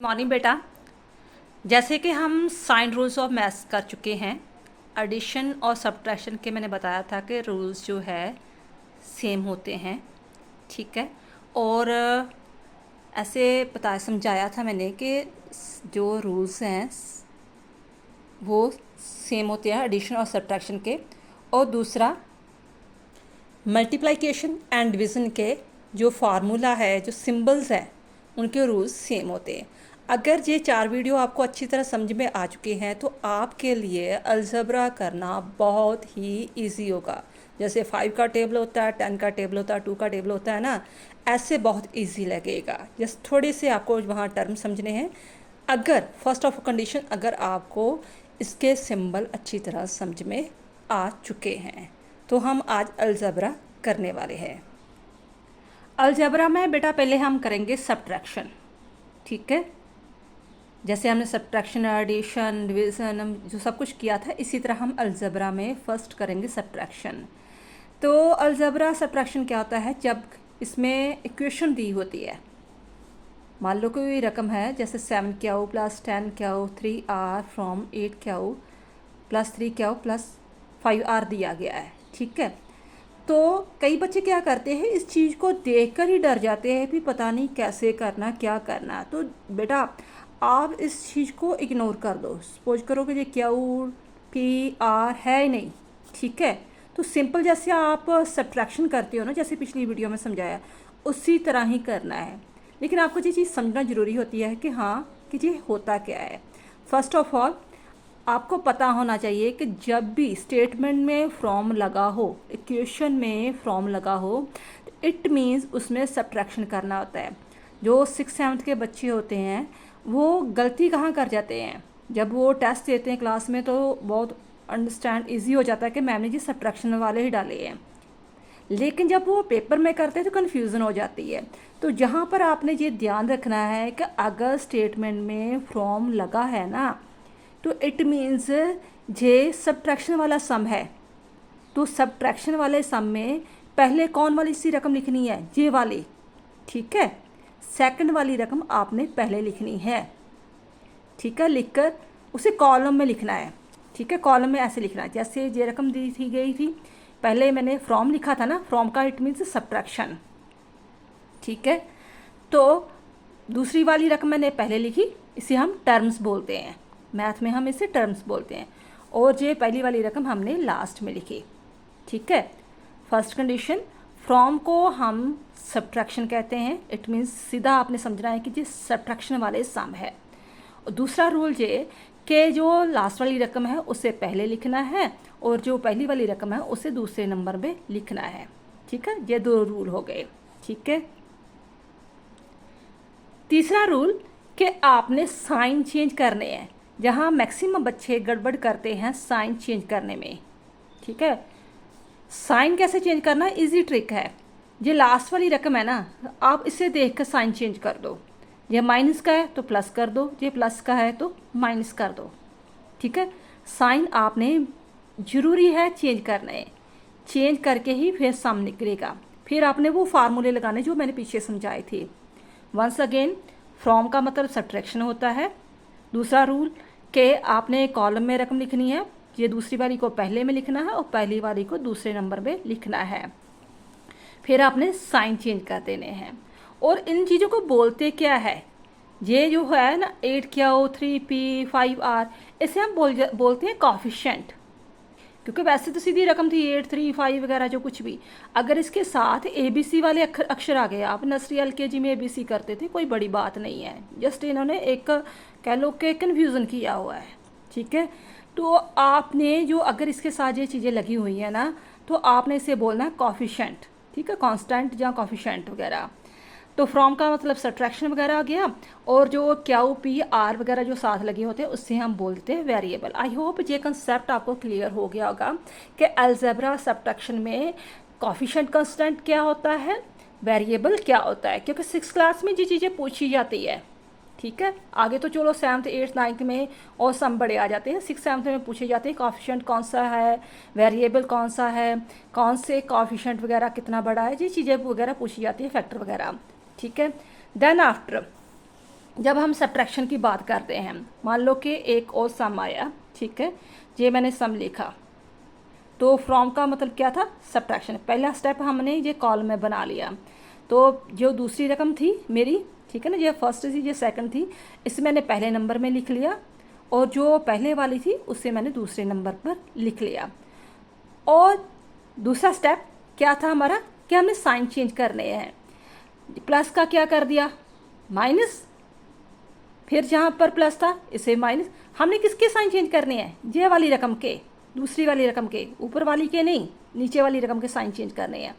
Morning बेटा। जैसे कि हम साइन रूल्स ऑफ मैथ्स कर चुके हैं, एडिशन और सब्ट्रैक्शन के मैंने बताया था कि रूल्स जो है सेम होते हैं, ठीक है। और ऐसे समझाया था मैंने कि जो रूल्स हैं वो सेम होते हैं एडिशन और सब्ट्रैक्शन के। और दूसरा, मल्टीप्लिकेशन एंड डिवीज़न के जो फार्मूला है, जो सिंबल्स हैं, उनके रूल्स सेम होते हैं। अगर ये 4 वीडियो आपको अच्छी तरह समझ में आ चुके हैं तो आपके लिए अलजबरा करना बहुत ही इजी होगा। जैसे 5 का टेबल होता है, 10 का टेबल होता है, 2 का टेबल होता है ना, ऐसे बहुत इजी लगेगा। जस्ट थोड़े से आपको वहाँ टर्म समझने हैं। अगर फर्स्ट ऑफ कंडीशन, अगर आपको इसके सिंबल अच्छी तरह समझ में आ चुके हैं तो हम आज अलजबरा करने वाले हैं। अलजबरा में बेटा पहले हम करेंगे सब्ट्रैक्शन, ठीक है। जैसे हमने सब्ट्रैक्शन, एडिशन, डिवीज़न जो सब कुछ किया था, इसी तरह हम अलजबरा में फर्स्ट करेंगे सब्ट्रैक्शन। तो अलजबरा सब्ट्रैक्शन क्या होता है? जब इसमें इक्वेशन दी होती है, मान लो कोई रकम है, जैसे 7 Q plus 10 Q 3r from 8 Q plus 3 Q plus 5r दिया गया है, ठीक है। तो कई बच्चे क्या करते हैं, इस चीज़ को देखकर ही डर जाते हैं कि पता नहीं कैसे करना, क्या करना। तो बेटा आप इस चीज़ को इग्नोर कर दो। सपोज करो कि ये क्यू पी आर है ही नहीं, ठीक है। तो सिंपल जैसे आप सब्ट्रैक्शन करते हो ना, जैसे पिछली वीडियो में समझाया, उसी तरह ही करना है। लेकिन आपको ये चीज़ समझना ज़रूरी होती है कि हाँ, कि ये होता क्या है। फर्स्ट ऑफ ऑल आपको पता होना चाहिए कि जब भी स्टेटमेंट में फ्रॉम लगा हो, इक्वेशन में फ्रॉम लगा हो, तो इट मीन्स उसमें सब्ट्रैक्शन करना होता है। जो 6th-7th के बच्चे होते हैं वो गलती कहाँ कर जाते हैं, जब वो टेस्ट देते हैं क्लास में तो बहुत अंडरस्टैंड ईजी हो जाता है कि मैम ने जी सब्ट्रैक्शन वाले ही डाले हैं। लेकिन जब वो पेपर में करते हैं तो कन्फ्यूज़न हो जाती है। तो जहाँ पर आपने ये ध्यान रखना है कि अगर स्टेटमेंट में फ्रॉम लगा है ना, तो इट मीन्स जे सब्ट्रैक्शन वाला सम है। तो सब्ट्रैक्शन वाले सम में पहले कौन वाली सी रकम लिखनी है? जे वाली, ठीक है। सेकंड वाली रकम आपने पहले लिखनी है, ठीक है। लिखकर उसे कॉलम में लिखना है, ठीक है। कॉलम में ऐसे लिखना है जैसे ये रकम दी थी गई थी, पहले मैंने फ्रॉम लिखा था ना, फ्रॉम का इट मीन्स सब्ट्रैक्शन, ठीक है। तो दूसरी वाली रकम मैंने पहले लिखी, इसे हम टर्म्स बोलते हैं, मैथ में हम इसे टर्म्स बोलते हैं। और ये पहली वाली रकम हमने लास्ट में लिखी, ठीक है। फर्स्ट कंडीशन, फ्रॉम को हम सब्ट्रैक्शन कहते हैं। इट मीन्स सीधा आपने समझना है कि ये सब्ट्रैक्शन वाले सम है। और दूसरा रूल ये कि जो लास्ट वाली रकम है उसे पहले लिखना है और जो पहली वाली रकम है उसे दूसरे नंबर में लिखना है, ठीक है। ये 2 रूल हो गए, ठीक है। तीसरा रूल कि आपने साइन चेंज करने हैं। जहाँ मैक्सिमम बच्चे गड़बड़ करते हैं साइन चेंज करने में, ठीक है। साइन कैसे चेंज करना है? इजी ट्रिक है। ये लास्ट वाली रकम है ना, आप इसे देख कर साइन चेंज कर दो। ये माइनस का है तो प्लस कर दो, ये प्लस का है तो माइनस कर दो, ठीक है। साइन आपने ज़रूरी है चेंज करना है, चेंज करके ही फिर सम निकलेगा। फिर आपने वो फार्मूले लगाने जो मैंने पीछे समझाए थे। वंस अगेन, फ्रॉम का मतलब सब्ट्रैक्शन होता है। दूसरा रूल कि आपने कॉलम में रकम लिखनी है, ये दूसरी वाली को पहले में लिखना है और पहली वाली को दूसरे नंबर में लिखना है। फिर आपने साइन चेंज कर देने हैं। और इन चीज़ों को बोलते क्या है? ये जो है ना 8 क्यू 3p 5r, इसे हम बोलते हैं कॉफिशेंट। क्योंकि वैसे तो सीधी रकम थी 8 3 5 वगैरह जो कुछ भी, अगर इसके साथ ABC वाले अक्षर आ गए, आप नर्सरी LKG में ABC करते थे, कोई बड़ी बात नहीं है। जस्ट इन्होंने एक कह लो कि कन्फ्यूज़न किया हुआ है, ठीक है। तो आपने जो अगर इसके साथ ये चीज़ें लगी हुई हैं ना, तो आपने इसे बोलना है कॉफिशेंट, ठीक है। कांस्टेंट या कॉफिशेंट वगैरह। तो फ्रॉम का मतलब सब्ट्रैक्शन वगैरह आ गया, और जो क्यू पी आर वगैरह जो साथ लगे होते हैं उससे हम बोलते हैं वेरिएबल। आई होप ये कंसेप्ट आपको क्लियर हो गया होगा कि अलजेब्रा सब्ट्रैक्शन में कॉफिशेंट कांस्टेंट क्या होता है, वेरिएबल क्या होता है। क्योंकि 6th क्लास में ये चीज़ें पूछी जाती है, ठीक है। आगे तो चलो 7th 8th 9th में और सम बड़े आ जाते हैं, 6th 7th में पूछे जाते हैं कॉफिशेंट कौन सा है, वेरिएबल कौन सा है, कौन से कॉफिशेंट वगैरह कितना बड़ा है, ये चीज़ें वगैरह पूछी जाती है, फैक्टर वगैरह, ठीक है। देन आफ्टर जब हम सब्ट्रैक्शन की बात करते हैं, मान लो कि एक और सम आया, ठीक है, ये मैंने सम लिखा, तो फ्रॉम का मतलब क्या था, सब्ट्रैक्शन। पहला स्टेप हमने ये कॉलम में बना लिया, तो जो दूसरी रकम थी मेरी, ठीक है ना, ये फर्स्ट थी, ये सेकंड थी, इसे मैंने पहले नंबर में लिख लिया, और जो पहले वाली थी उसे मैंने दूसरे नंबर पर लिख लिया। और दूसरा स्टेप क्या था हमारा, कि हमने साइन चेंज करने हैं। प्लस का क्या कर दिया, माइनस, फिर जहाँ पर प्लस था इसे माइनस। हमने किसके साइन चेंज करने हैं, ये वाली रकम के, दूसरी वाली रकम के, ऊपर वाली के नहीं, नीचे वाली रकम के साइन चेंज करने हैं।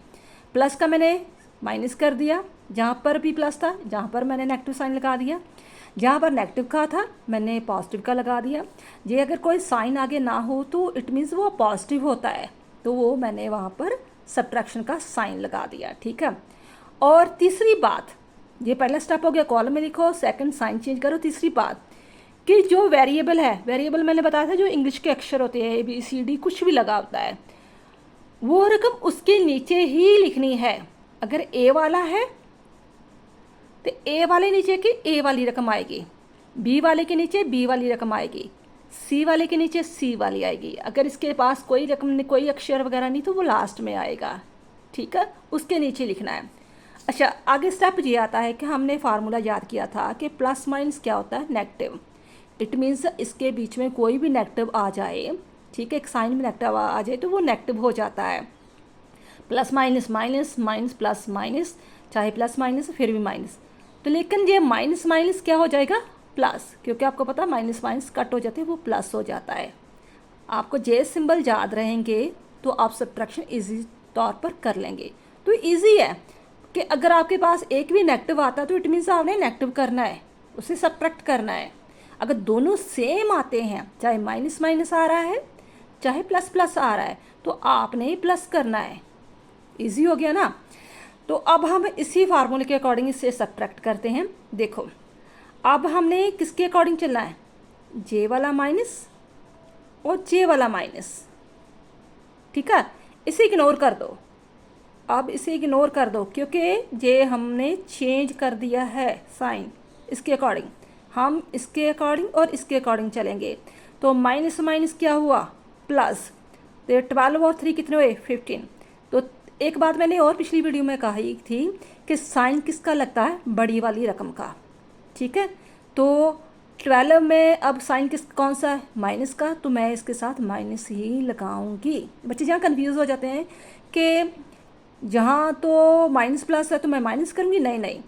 प्लस का मैंने माइनस कर दिया, जहाँ पर भी प्लस था जहाँ पर मैंने नेगेटिव साइन लगा दिया, जहाँ पर नेगेटिव का था मैंने पॉजिटिव का लगा दिया। ये अगर कोई साइन आगे ना हो तो इट मीन्स वो पॉजिटिव होता है, तो वो मैंने वहाँ पर सब्ट्रैक्शन का साइन लगा दिया, ठीक है। और तीसरी बात, ये पहला स्टेप हो गया, कॉलम में लिखो, सेकंड साइन चेंज करो। तीसरी बात कि जो वेरिएबल है, वेरिएबल मैंने बताया था जो इंग्लिश के अक्षर होते हैं, ABCD कुछ भी लगा होता है, वो रकम उसके नीचे ही लिखनी है। अगर A वाला है तो A वाले नीचे की A वाली रकम आएगी, B वाले के नीचे B वाली रकम आएगी, C वाले के नीचे C वाली आएगी। अगर इसके पास कोई रकम, कोई अक्षर वगैरह नहीं तो वो लास्ट में आएगा, ठीक है, उसके नीचे लिखना है। अच्छा, आगे स्टेप ये आता है कि हमने फार्मूला याद किया था कि प्लस माइनस क्या होता है, नेगेटिव। इट मीन्स इसके बीच में कोई भी नेगेटिव आ जाए, ठीक है, एक साइन में नेगेटिव आ जाए तो वो नेगेटिव हो जाता है। Plus minus minus, minus plus minus, चाहे प्लस माइनस फिर भी माइनस। तो लेकिन ये माइनस माइनस क्या हो जाएगा, प्लस, क्योंकि आपको पता है माइनस माइनस कट हो जाते हैं, वो प्लस हो जाता है। आपको जे सिंबल याद रहेंगे तो आप सब्ट्रैक्शन इजी तौर पर कर लेंगे। तो इजी है कि अगर आपके पास एक भी नेगेटिव आता है तो इट मीन्स आपने नेगेटिव करना है, उसे सब्ट्रैक्ट करना है। अगर दोनों सेम आते हैं, चाहे माइनस माइनस आ रहा है चाहे प्लस प्लस आ रहा है, तो आपने प्लस करना है। इजी हो गया ना। तो अब हम इसी फार्मूले के अकॉर्डिंग इसे सब्ट्रैक्ट करते हैं। देखो, अब हमने किसके अकॉर्डिंग चलना है, जे वाला माइनस और जे वाला माइनस, ठीक है। इसे इग्नोर कर दो, अब इसे इग्नोर कर दो, क्योंकि ये हमने चेंज कर दिया है साइन, इसके अकॉर्डिंग हम इसके अकॉर्डिंग और इसके अकॉर्डिंग चलेंगे। तो माइनस माइनस क्या हुआ, प्लस, तो 12 और 3 कितने हुए, 15। तो एक बात मैंने और पिछली वीडियो में कही थी कि साइन किसका लगता है, बड़ी वाली रकम का, ठीक है। तो 12 में अब साइन कौन सा है, माइनस का, तो मैं इसके साथ माइनस ही लगाऊंगी। बच्चे जहाँ कन्फ्यूज़ हो जाते हैं कि जहाँ तो माइनस प्लस है तो मैं माइनस करूँगी, नहीं नहीं,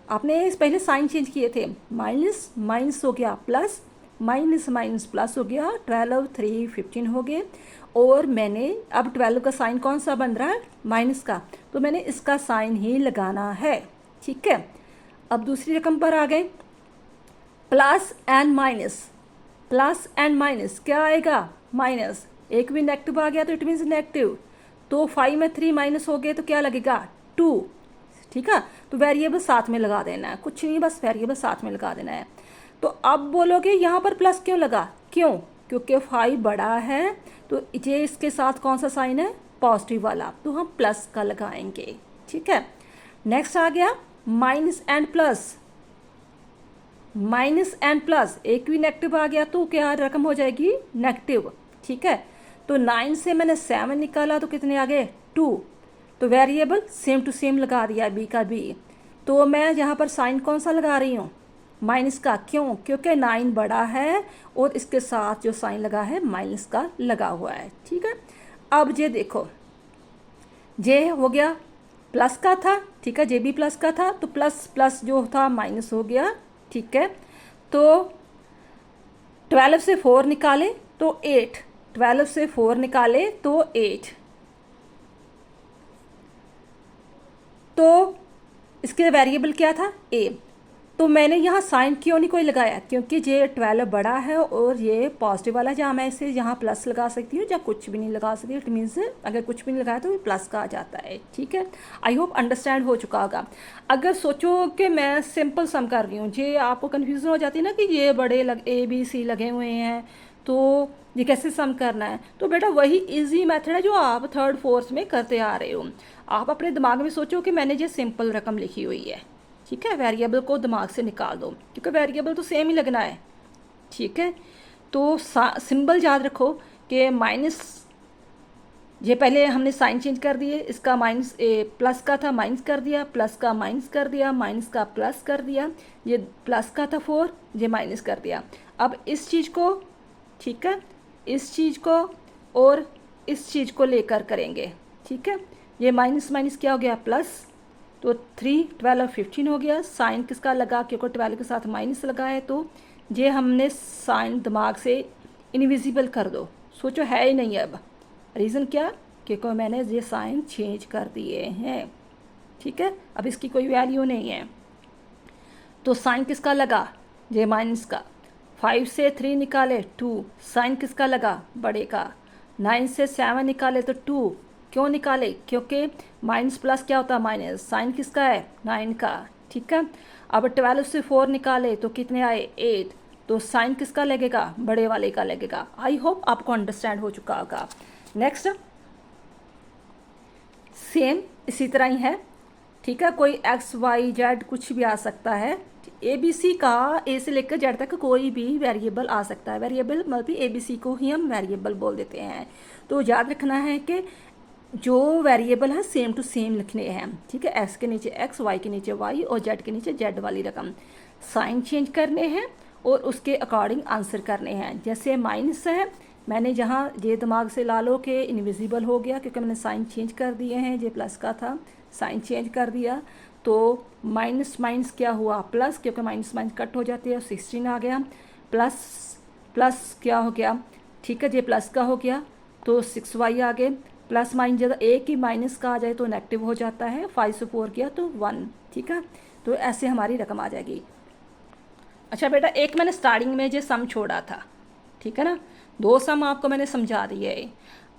आपने पहले साइन चेंज किए थे, माइनस माइनस हो गया प्लस, माइनस माइनस प्लस हो गया, 12 3 15 हो गए। और मैंने अब 12 का साइन कौन सा बन रहा है, माइनस का, तो मैंने इसका साइन ही लगाना है, ठीक है। अब दूसरी रकम पर आ गए, plus and minus, plus and minus क्या आएगा, माइनस, एक भी नेगेटिव आ गया तो इट मीन्स नेगेटिव। तो 5 में 3 माइनस हो गए तो क्या लगेगा, 2, ठीक है। तो वेरिएबल साथ में लगा देना है, कुछ नहीं, बस वेरिएबल साथ में लगा देना है। तो अब बोलोगे यहाँ पर प्लस क्यों लगा, क्यों, क्योंकि 5 बड़ा है, तो ये इसके साथ कौन सा साइन है, पॉजिटिव वाला, तो हम प्लस का लगाएंगे, ठीक है। नेक्स्ट आ गया minus and plus, minus and plus, एक भी नेगेटिव आ गया तो क्या रकम हो जाएगी, नेगेटिव, ठीक है। तो 9 से मैंने 7 निकाला तो कितने आ गए, 2। तो वेरिएबल सेम टू सेम लगा दिया, बी का बी। तो मैं यहाँ पर साइन कौन सा लगा रही हूँ, माइनस का, क्यों, क्योंकि 9 बड़ा है और इसके साथ जो साइन लगा है माइनस का लगा हुआ है, ठीक है। अब ये देखो, जे हो गया प्लस का था, ठीक है, जे भी प्लस का था, तो प्लस प्लस जो था माइनस हो गया, ठीक है। तो 12 से 4 निकाले तो 8, 12 से 4 निकाले तो 8, तो इसके वेरिएबल क्या था, ए। तो मैंने यहाँ साइन क्यों नहीं कोई लगाया, क्योंकि ये 12 बड़ा है और ये पॉजिटिव वाला, जहाँ मैं इसे यहाँ प्लस लगा सकती हूँ, जहाँ कुछ भी नहीं लगा सकती। इट मीन्स अगर कुछ भी नहीं लगाया तो ये प्लस का आ जाता है, ठीक है। आई होप अंडरस्टैंड हो चुका होगा। अगर सोचो कि मैं सिंपल सम कर रही हूँ, ये आपको कन्फ्यूज़न हो जाती है ना कि ये बड़े ABC लगे हुए हैं तो ये कैसे सम करना है, तो बेटा वही इजी मेथड है जो आप 3rd 4th में करते आ रहे हो। आप अपने दिमाग में सोचो कि मैंने ये सिंपल रकम लिखी हुई है, ठीक है, वेरिएबल को दिमाग से निकाल दो क्योंकि वेरिएबल तो सेम ही लगना है। ठीक है, तो सिंबल याद रखो कि माइनस, ये पहले हमने साइन चेंज कर दिए, इसका माइनस प्लस का था माइनस कर दिया, प्लस का माइनस कर दिया, माइनस का प्लस कर दिया, ये प्लस का था 4, ये माइनस कर दिया। अब इस चीज़ को, ठीक है, इस चीज़ को और इस चीज़ को लेकर करेंगे। ठीक है, ये माइनस माइनस क्या हो गया प्लस, तो 3 12 15 हो गया। साइन किसका लगा, क्योंकि 12 के साथ माइनस लगा है, तो ये हमने साइन दिमाग से इनविजिबल कर दो, सोचो है ही नहीं अब। रीज़न क्या, क्योंकि मैंने ये साइन चेंज कर दिए हैं। ठीक है, अब इसकी कोई वैल्यू नहीं है। तो साइन किसका लगा, ये माइनस का। 5 से 3 निकाले 2, साइन किसका लगा, बड़े का। 9 से 7 निकाले तो 2, क्यों निकाले, क्योंकि माइनस प्लस क्या होता है माइनस, साइन किसका है 9 का। ठीक है, अब 12 से 4 निकाले तो कितने आए 8, तो साइन किसका लगेगा, बड़े वाले का लगेगा। आई होप आपको अंडरस्टैंड हो चुका होगा। नेक्स्ट सेम इसी तरह ही है। ठीक है, कोई एक्स वाई जेड कुछ भी आ सकता है। ए बी सी का ए से लेकर जेड तक कोई भी वेरिएबल आ सकता है। वेरिएबल मतलब ए बी सी को ही हम वेरिएबल बोल देते हैं। तो याद रखना है कि जो वेरिएबल है सेम टू सेम लिखने हैं। ठीक है, एक्स के नीचे एक्स, वाई के नीचे वाई और जेड के नीचे जेड वाली रकम। साइन चेंज करने हैं और उसके अकॉर्डिंग आंसर करने हैं। जैसे माइनस है, मैंने जहाँ ये दिमाग से ला लो कि इनविजिबल हो गया क्योंकि मैंने साइन चेंज कर दिए हैं। ये प्लस का था, साइन चेंज कर दिया तो माइनस माइनस क्या हुआ प्लस, क्योंकि माइनस माइनस कट हो जाती है, 16 आ गया। प्लस प्लस क्या हो गया, ठीक है, ये प्लस का हो गया तो 6y आ गए। प्लस माइनस जब एक ही माइनस का आ जाए तो नेगेटिव हो जाता है। 5 से 4 किया तो 1। ठीक है, तो ऐसे हमारी रकम आ जाएगी। अच्छा बेटा, एक मैंने स्टार्टिंग में जो सम छोड़ा था, ठीक है ना, 2 सम आपको मैंने समझा दिए।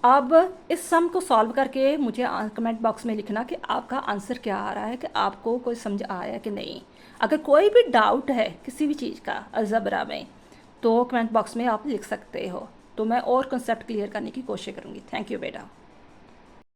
अब इस सम को सॉल्व करके मुझे कमेंट बॉक्स में लिखना कि आपका आंसर क्या आ रहा है, कि आपको कोई समझ आया कि नहीं। अगर कोई भी डाउट है किसी भी चीज़ का अलजबरा में तो कमेंट बॉक्स में आप लिख सकते हो, तो मैं और कंसेप्ट क्लियर करने की कोशिश करूँगी। थैंक यू बेटा।